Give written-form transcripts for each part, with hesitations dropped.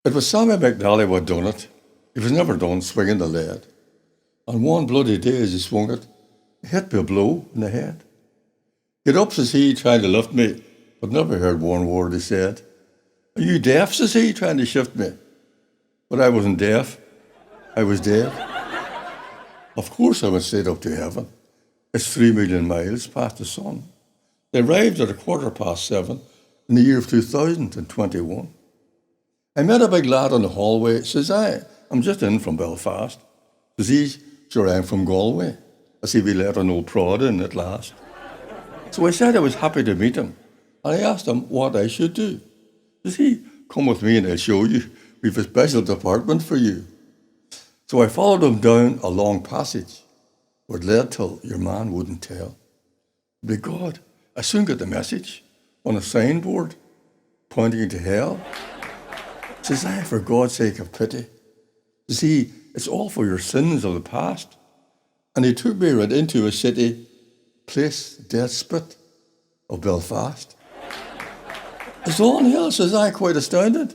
It was Sammy McNally what done it. He was never done swinging the lead. On one bloody day as he swung it, he hit me a blow in the head. Get up, says he, trying to lift me, but never heard one word he said. Are you deaf, says he, trying to shift me. But I wasn't deaf. I was dead. Of course I went straight up to heaven. It's 3 million miles past the sun. They arrived at 7:15 in the year of 2021. I met a big lad on the hallway. Says I'm just in from Belfast. Says he, sure I'm from Galway. I see we let an old prod in at last. So I said I was happy to meet him. And I asked him what I should do. Says he, come with me and I'll show you. We've a special department for you. So I followed him down a long passage where it led till your man wouldn't tell. By God, I soon got the message on a signboard pointing to hell. Says for God's sake have pity. Says he, it's all for your sins of the past. And he took me right into a city, place desperate of Belfast. It's all in hell, says quite astounded.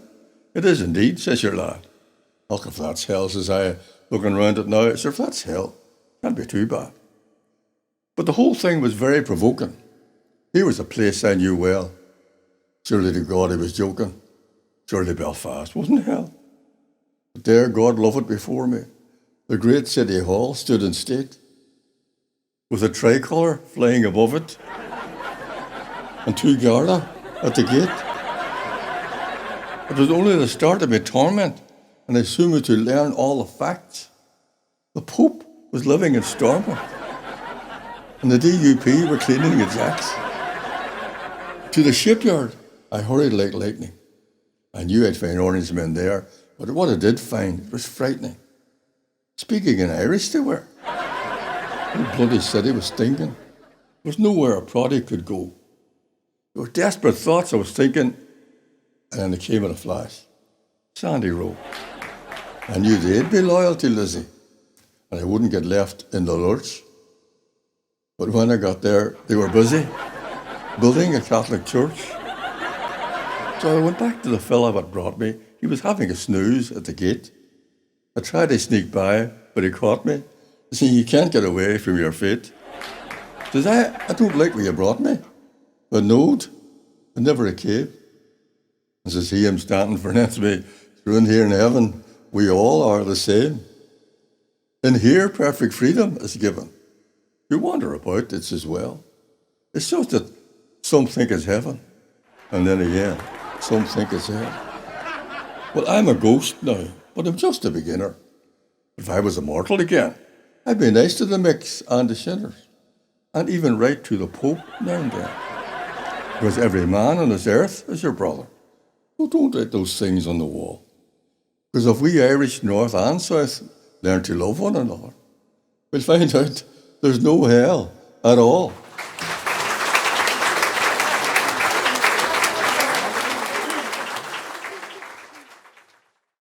It is indeed, says your lad. Look, if that's hell, says looking round it now, says if that's hell, can't be too bad. But the whole thing was very provoking. Here was a place I knew well. Surely to God he was joking. Surely Belfast wasn't hell. But there, God love it before me, the great city hall stood in state, with a tricolour flying above it, and 2 Garda at the gate. It was only the start of my torment, and I soon was to learn all the facts. The Pope was living in Stormont, and the DUP were cleaning its acts. To the shipyard, I hurried like lightning. I knew I'd find orange men there, but what I did find was frightening. Speaking in Irish they were. The bloody city was stinking. There was nowhere a proddy could go. There were desperate thoughts I was thinking, and then it came in a flash. Sandy Row. I knew they'd be loyal to Lizzie, and I wouldn't get left in the lurch. But when I got there, they were busy, building a Catholic church. So I went back to the fella that brought me. He was having a snooze at the gate. I tried to sneak by, but he caught me. See, you can't get away from your fate. Says I don't like where you brought me. A node, and never a cave. And says he, I'm standing for next me. Through in here in heaven, we all are the same. In here, perfect freedom is given. You wander about, it's as well. It's just that some think it's heaven, and then again, some think it's hell. Well, I'm a ghost now, but I'm just a beginner. If I was immortal again, I'd be nice to the mix and the sinners, and even right to the Pope now and then. Because every man on this earth is your brother. Well, don't write those things on the wall. Because if we Irish, north and south, learn to love one another, we'll find out there's no hell at all.